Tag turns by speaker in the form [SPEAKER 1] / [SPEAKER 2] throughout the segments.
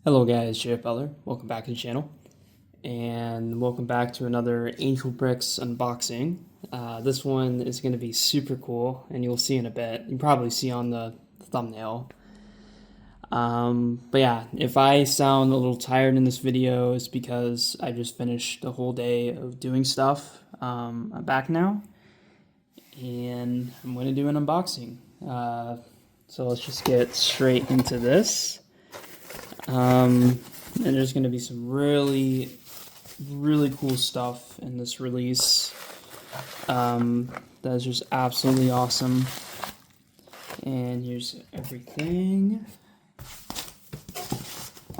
[SPEAKER 1] Hello guys, JF Butler. Welcome back to the channel. And welcome back to another Angel Bricks unboxing. This one is going to be super cool, and you'll see in a bit. You can probably see on the thumbnail. But yeah, if I sound a little tired in this video, it's because I just finished the whole day of doing stuff. I'm back now, and I'm going to do an unboxing. So let's just get straight into this. And there's going to be some really cool stuff in this release. That's just absolutely awesome. And here's everything.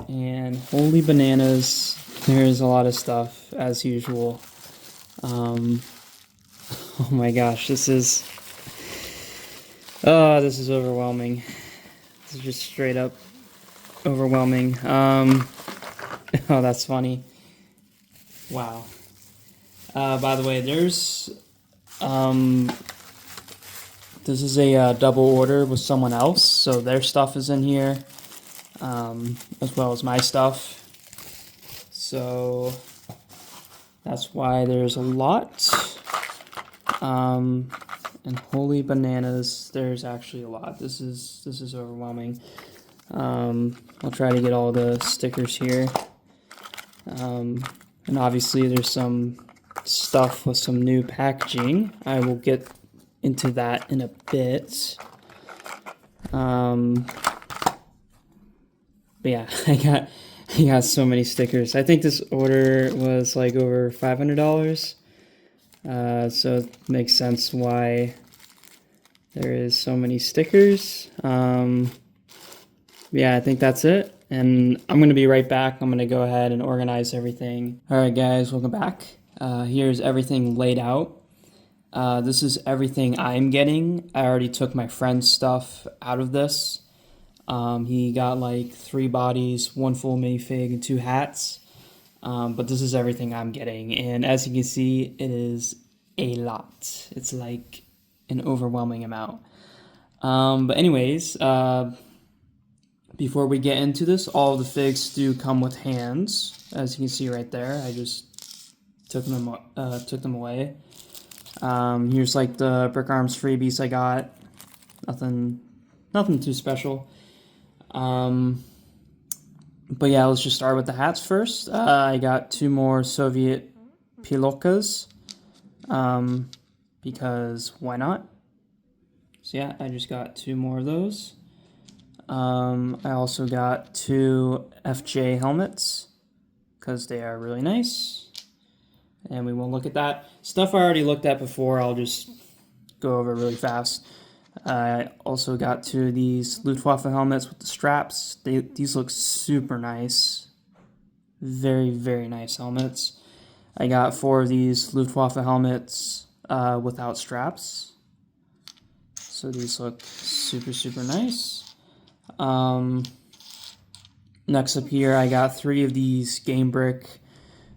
[SPEAKER 1] And holy bananas, there's a lot of stuff as usual. Oh my gosh, this is overwhelming. This is just straight up overwhelming. Oh, that's funny. Wow. By the way, there's this is a double order with someone else, so their stuff is in here, as well as my stuff. So that's why there's a lot. And holy bananas, there's actually a lot. This is overwhelming. I'll try to get all the stickers here. And obviously there's some stuff with some new packaging. I will get into that in a bit. But yeah, I got so many stickers. I think this order was like over $500. So it makes sense why there is so many stickers. Yeah, I think that's it, and I'm going to be right back. I'm going to go ahead and organize everything. Alright guys, welcome back. Here's everything laid out. This is everything I'm getting. I already took my friend's stuff out of this. He got like 3 bodies, 1 full minifig, and 2 hats. But this is everything I'm getting, and as you can see, it is a lot. It's like an overwhelming amount. But anyways, before we get into this, all of the figs do come with hands, as you can see right there. I just took them away. Here's like the Brick Arms freebies I got. Nothing too special. But yeah, let's just start with the hats first. I got 2 more Soviet Pilokas, because why not? So yeah, I just got 2 more of those. I also got 2 FJ helmets, because they are really nice. And we won't look at that. Stuff I already looked at before, I'll just go over really fast. I also got 2 of these Luftwaffe helmets with the straps. These look super nice. Very, very nice helmets. I got 4 of these Luftwaffe helmets without straps. So these look super nice. Next up here, I got 3 of these Game Brick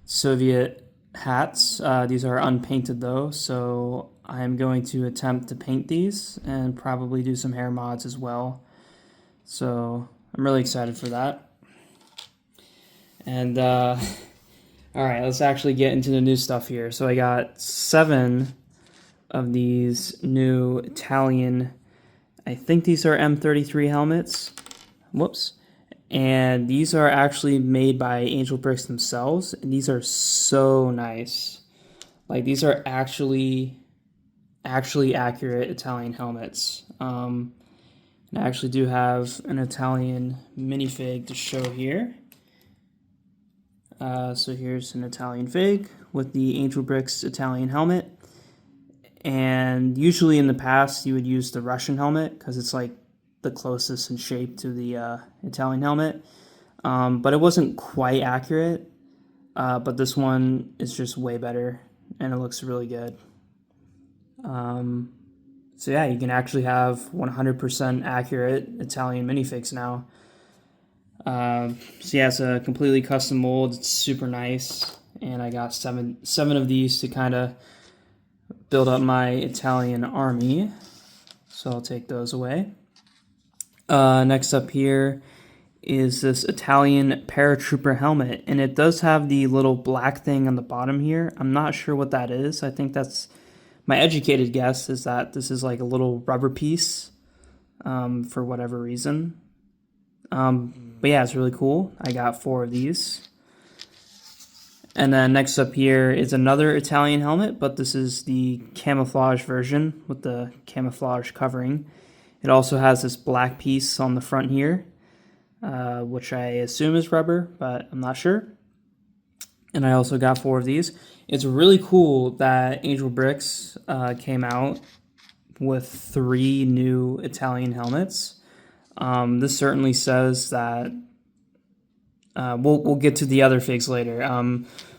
[SPEAKER 1] Soviet hats. These are unpainted though, so I'm going to attempt to paint these and probably do some hair mods as well. So I'm really excited for that. And alright, let's actually get into the new stuff here. So I got 7 of these new Italian, I think these are M33 helmets. Whoops. And these are actually made by Angel Bricks themselves, and these are so nice. Like, these are actually accurate Italian helmets. And I actually do have an Italian minifig to show here. So here's an Italian fig with the Angel Bricks Italian helmet. And usually in the past you would use the Russian helmet because it's like the closest in shape to the Italian helmet. But it wasn't quite accurate. But this one is just way better and it looks really good. So yeah, you can actually have 100% accurate Italian minifigs now. So yeah, it's a completely custom mold. It's super nice, and I got seven of these to kind of build up my Italian army. So I'll take those away. Next up here is this Italian paratrooper helmet, and it does have the little black thing on the bottom here. I'm not sure what that is. I think that's, my educated guess is that this is like a little rubber piece for whatever reason. But yeah, it's really cool. I got 4 of these. And then next up here is another Italian helmet, but this is the camouflage version with the camouflage covering. It also has this black piece on the front here, which I assume is rubber, but I'm not sure. And I also got 4 of these. It's really cool that Angel Bricks came out with 3 new Italian helmets. This certainly says that we'll get to the other figs later,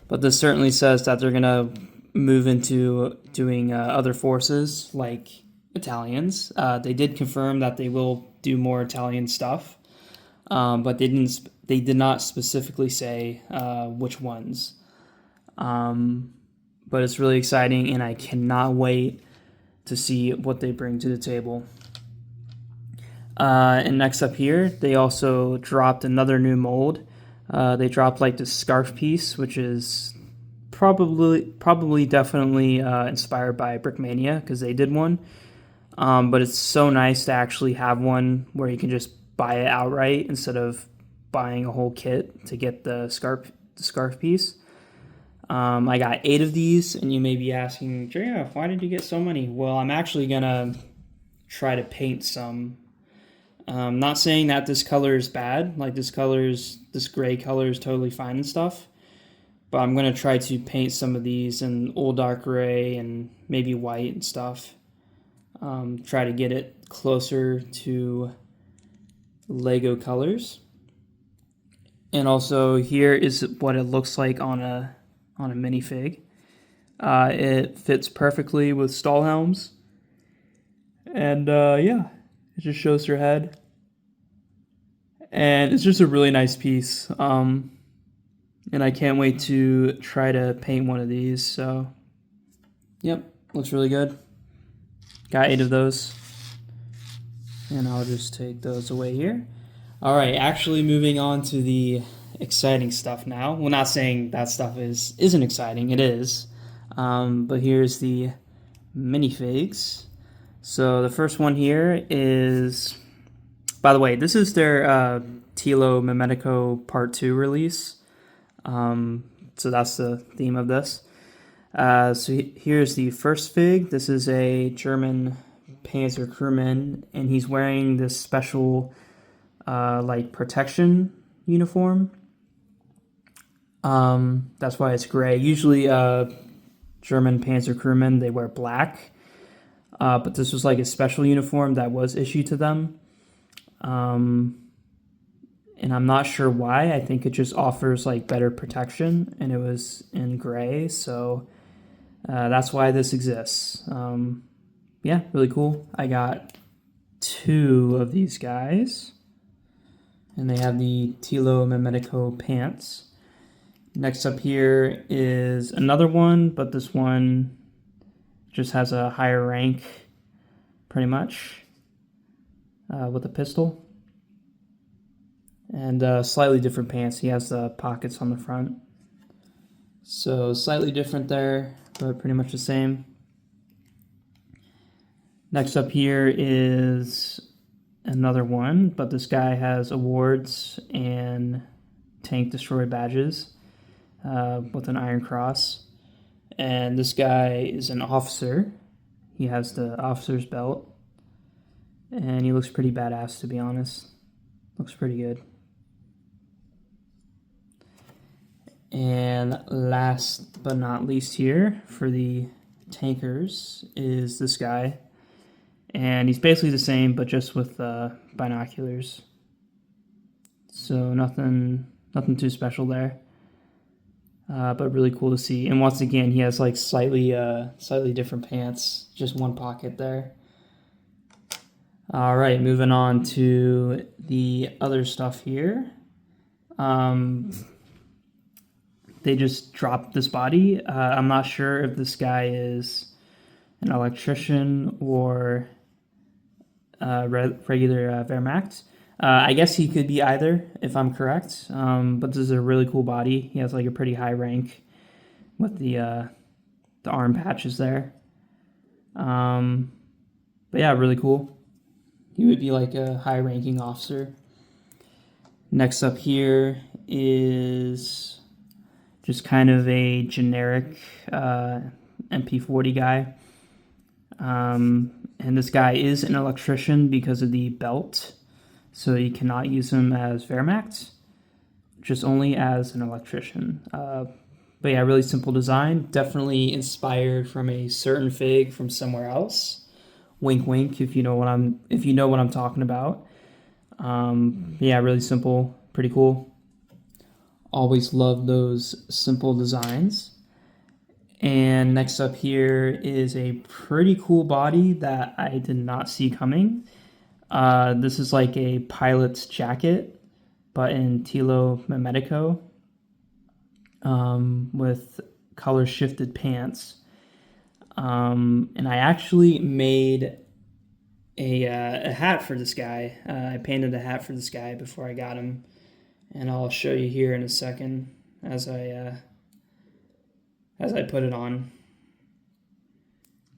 [SPEAKER 1] but this certainly says that they're gonna move into doing other forces like Italians. They did confirm that they will do more Italian stuff, but they did not specifically say which ones. But it's really exciting, and I cannot wait to see what they bring to the table. And next up here, they also dropped another new mold. They dropped like this scarf piece, which is probably definitely inspired by Brickmania, because they did one. But it's so nice to actually have one where you can just buy it outright instead of buying a whole kit to get the scarf piece. I got 8 of these, and you may be asking, JF, why did you get so many? Well, I'm actually gonna try to paint some. Not saying that this color is bad, like this gray color is totally fine and stuff, but I'm gonna try to paint some of these in old dark gray and maybe white and stuff. Try to get it closer to Lego colors. And also here is what it looks like on a minifig. It fits perfectly with Stahlhelm's, and yeah, it just shows her head, and it's just a really nice piece. And I can't wait to try to paint one of these. So, yep, looks really good. Got 8 of those, and I'll just take those away here. All right, actually moving on to the exciting stuff now. Well, not saying that stuff isn't exciting, it is. But here's the minifigs. So the first one here is, by the way, this is their Telo Mimetico Part 2 release. So that's the theme of this. So here's the first fig. This is a German Panzer crewman, and he's wearing this special like protection uniform. That's why it's gray. Usually German Panzer crewmen, they wear black, but this was like a special uniform that was issued to them. And I'm not sure why. I think it just offers like better protection, and it was in gray, so that's why this exists. Yeah, really cool. I got 2 of these guys, and they have the Telo Mimetico pants. Next up here is another one, but this one just has a higher rank, pretty much, with a pistol. And slightly different pants. He has the pockets on the front. So slightly different there, but pretty much the same. Next up here is another one, but this guy has awards and tank destroy badges with an iron cross. And this guy is an officer. He has the officer's belt, and he looks pretty badass, to be honest. Looks pretty good. And last but not least here for the tankers is this guy. And he's basically the same, but just with binoculars. So nothing too special there. But really cool to see. And once again, he has like slightly different pants. Just one pocket there. All right, moving on to the other stuff here. They just dropped this body. I'm not sure if this guy is an electrician or regular Wehrmacht. I guess he could be either, if I'm correct. But this is a really cool body. He has like a pretty high rank with the arm patches there. But yeah, really cool. He would be like a high-ranking officer. Next up here is just kind of a generic MP40 guy. And this guy is an electrician because of the belt, so you cannot use him as Wehrmacht, just only as an electrician. But yeah, really simple design, definitely inspired from a certain fig from somewhere else. Wink, wink, if you know what I'm talking about. Yeah, really simple, pretty cool. Always love those simple designs. And next up here is a pretty cool body that I did not see coming. This is like a pilot's jacket, but in Telo Mimetico, with color shifted pants. And I actually made a hat for this guy. I painted a hat for this guy before I got him, and I'll show you here in a second as I put it on.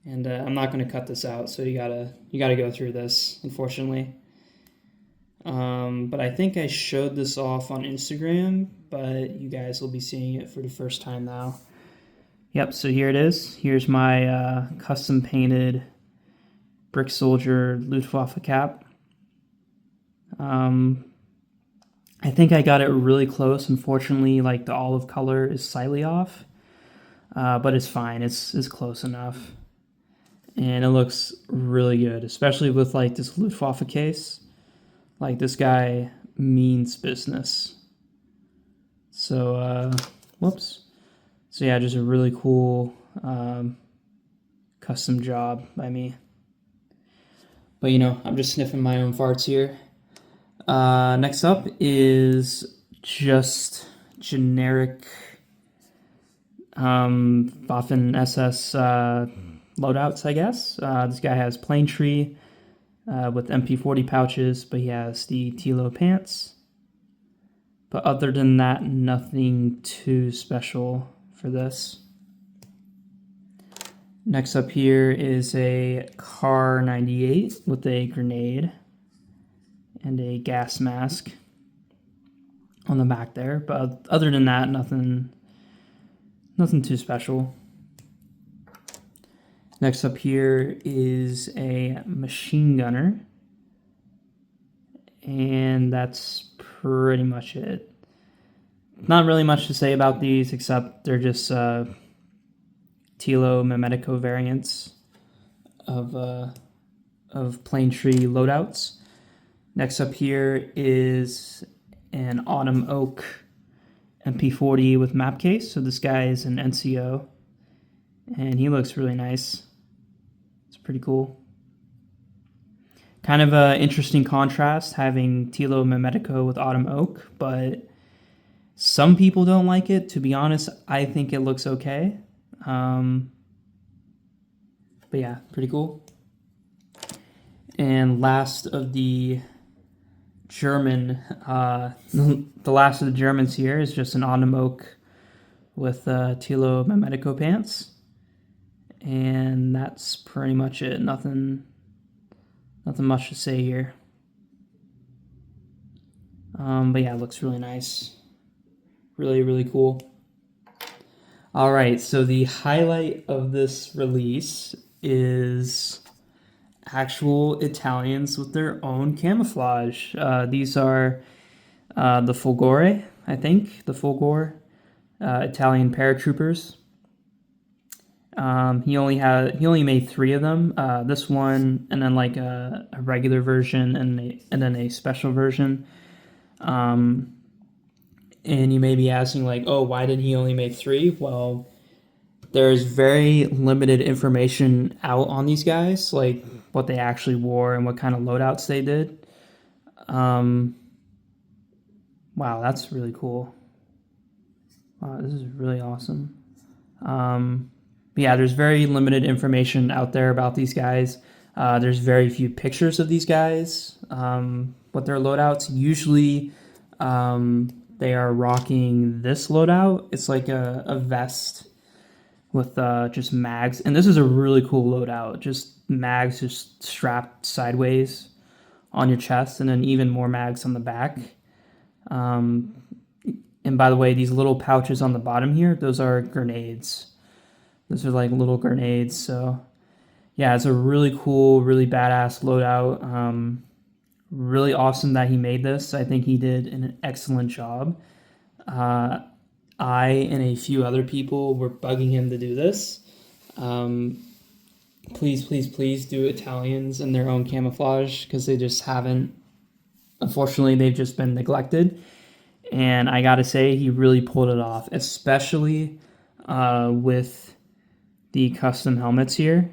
[SPEAKER 1] And I'm not going to cut this out, so you gotta go through this, unfortunately. But I think I showed this off on Instagram, but you guys will be seeing it for the first time now. Yep, so here it is. Here's my custom painted Brick Soldier Luftwaffe cap. I think I got it really close. Unfortunately, like the olive color is slightly off, but it's fine. It's close enough, and it looks really good, especially with like this Luftwaffe case. Like this guy means business. So, whoops. So yeah, just a really cool custom job by me. But you know, I'm just sniffing my own farts here. Next up is just generic Waffen SS loadouts, I guess. This guy has Plain Tree with MP40 pouches, but he has the Telo pants. But other than that, nothing too special for this. Next up here is a Car 98 with a grenade and a gas mask on the back there. But other than that, nothing too special. Next up here is a machine gunner, and that's pretty much it. Not really much to say about these, except they're just Telo Mimetico variants of Plain Tree loadouts. Next up here is an Autumn Oak MP40 with map case. So this guy is an NCO, and he looks really nice. It's pretty cool. Kind of an interesting contrast having Telo Mimetico with Autumn Oak, but some people don't like it. To be honest, I think it looks okay. But yeah, pretty cool. And last of the German, the last of the Germans here is just an Autumn Oak with Telo Mimetico pants. And that's pretty much it. Nothing much to say here. But yeah, it looks really nice. Really, really cool. All right, so the highlight of this release is actual Italians with their own camouflage. These are the Folgore, I think, the Folgore Italian paratroopers. He only made 3 of them. This one, and then like a regular version, and then a special version. And you may be asking, like, oh, why did he only make 3? Well, there's very limited information out on these guys, like what they actually wore and what kind of loadouts they did. Wow, that's really cool. Wow, this is really awesome. But yeah, there's very limited information out there about these guys. There's very few pictures of these guys. what their loadouts. Usually, they are rocking this loadout. It's like a vest with just mags, and this is a really cool loadout. Just mags just strapped sideways on your chest, and then even more mags on the back. And by the way, these little pouches on the bottom here, those are grenades. Those are like little grenades. So yeah, it's a really cool, really badass loadout. Really awesome that he made this. I think he did an excellent job. I and a few other people were bugging him to do this. Please, please, please do Italians in their own camouflage, because they just haven't. Unfortunately, they've just been neglected. And I gotta say, he really pulled it off, especially with the custom helmets here.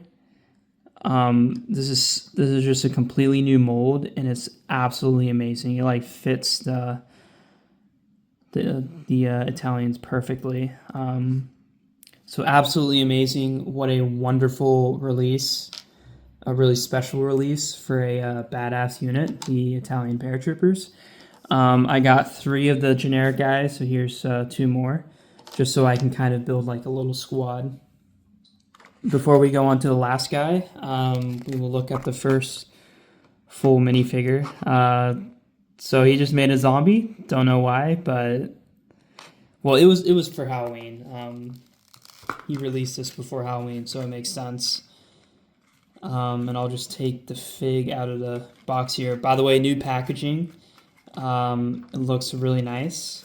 [SPEAKER 1] This is just a completely new mold, and it's absolutely amazing. It like fits the Italians perfectly. So absolutely amazing. What a wonderful release. A really special release for a badass unit, the Italian paratroopers. I got 3 of the generic guys, so here's 2 more, just so I can kind of build like a little squad. Before we go on to the last guy, we will look at the first full minifigure. So he just made a zombie. Don't know why, but well, it was for Halloween. He released this before Halloween, so it makes sense. And I'll just take the fig out of the box here. By the way, new packaging. It looks really nice,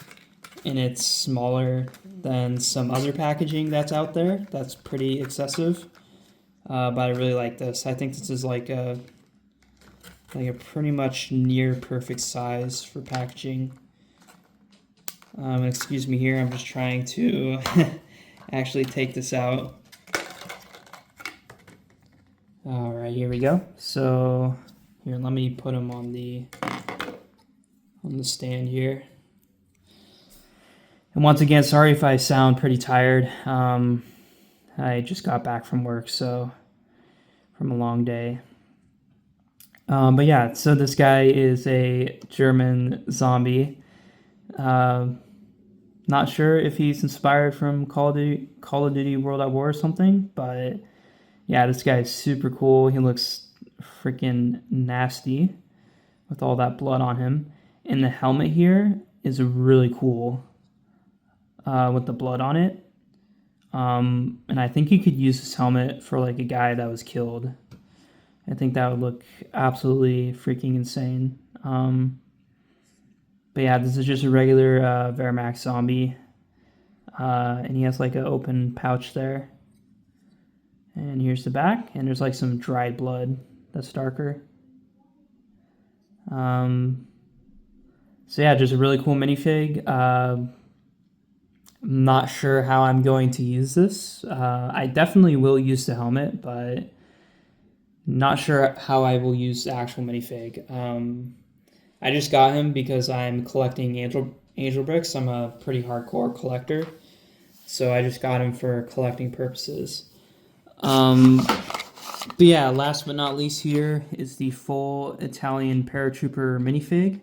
[SPEAKER 1] and it's smaller than some other packaging that's out there. That's pretty excessive, but I really like this. I think this is like a pretty much near perfect size for packaging. Excuse me here, I'm just trying to actually take this out. All right, here we go. So here, let me put him on the stand here. And once again, sorry if I sound pretty tired. I just got back from work, so from a long day. But yeah, so this guy is a German zombie. Not sure if he's inspired from Call of Duty World at War or something, but yeah, this guy is super cool. He looks freaking nasty with all that blood on him. And the helmet here is really cool with the blood on it. And I think you could use this helmet for like a guy that was killed. I think that would look absolutely freaking insane. But yeah, this is just a regular Wehrmacht zombie. And he has like an open pouch there. And here's the back, and there's like some dried blood that's darker. So yeah, just a really cool minifig. I'm not sure how I'm going to use this. I definitely will use the helmet, but not sure how I will use the actual minifig. I just got him because I'm collecting angel bricks. I'm a pretty hardcore collector, so I just got him for collecting purposes. But yeah, last but not least here is the full Italian paratrooper minifig.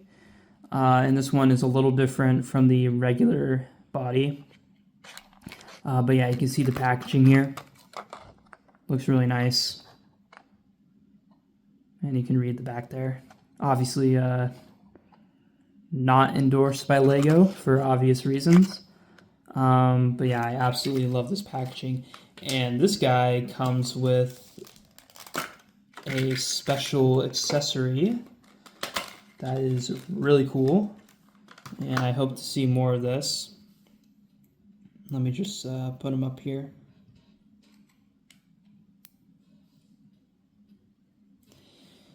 [SPEAKER 1] And this one is a little different from the regular body. But yeah, you can see the packaging here. Looks really nice. And you can read the back there. Obviously, not endorsed by Lego for obvious reasons. But yeah, I absolutely love this packaging. And this guy comes with a special accessory that is really cool. And I hope to see more of this. Let me just put him up here.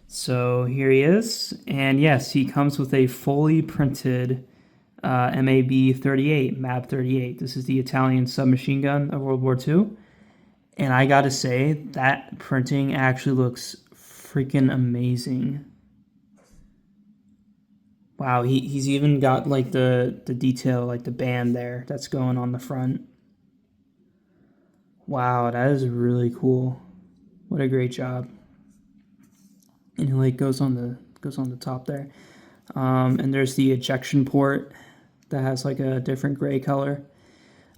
[SPEAKER 1] So here he is. And yes, he comes with a fully printed MAB 38, MAB 38. This is the Italian submachine gun of World War II. And I gotta say, that printing actually looks freaking amazing. Wow, he's even got like the detail, like the band there that's going on the front. Wow, that is really cool. What a great job. And it like goes on the top there. And there's the ejection port that has like a different gray color.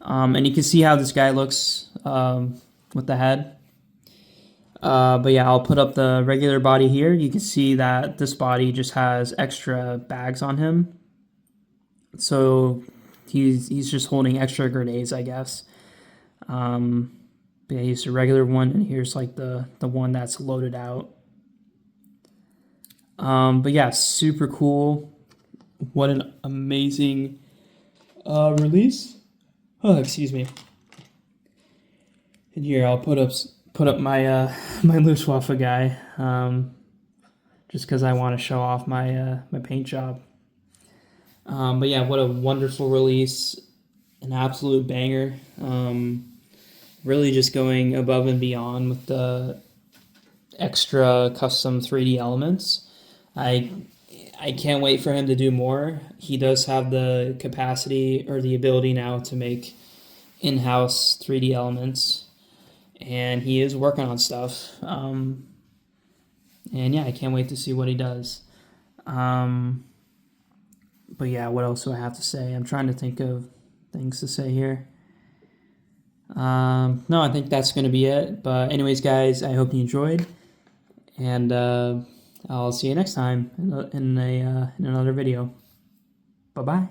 [SPEAKER 1] And you can see how this guy looks with the head. But yeah, I'll put up the regular body here. You can see that this body just has extra bags on him. So he's just holding extra grenades, I guess. But yeah, here's a regular one, and here's like the one that's loaded out. But yeah, super cool. What an amazing release. Oh, excuse me. And here I'll put up my my Luftwaffe guy, just because I want to show off my my paint job. But yeah, what a wonderful release, an absolute banger. Really just going above and beyond with the extra custom 3D elements. I can't wait for him to do more. He does have the capacity or the ability now to make in-house 3D elements, and he is working on stuff. And yeah, I can't wait to see what he does. But yeah, what else do I have to say? I'm trying to think of things to say here. No, I think that's going to be it. But anyways, guys, I hope you enjoyed, and I'll see you next time in another video. Bye-bye.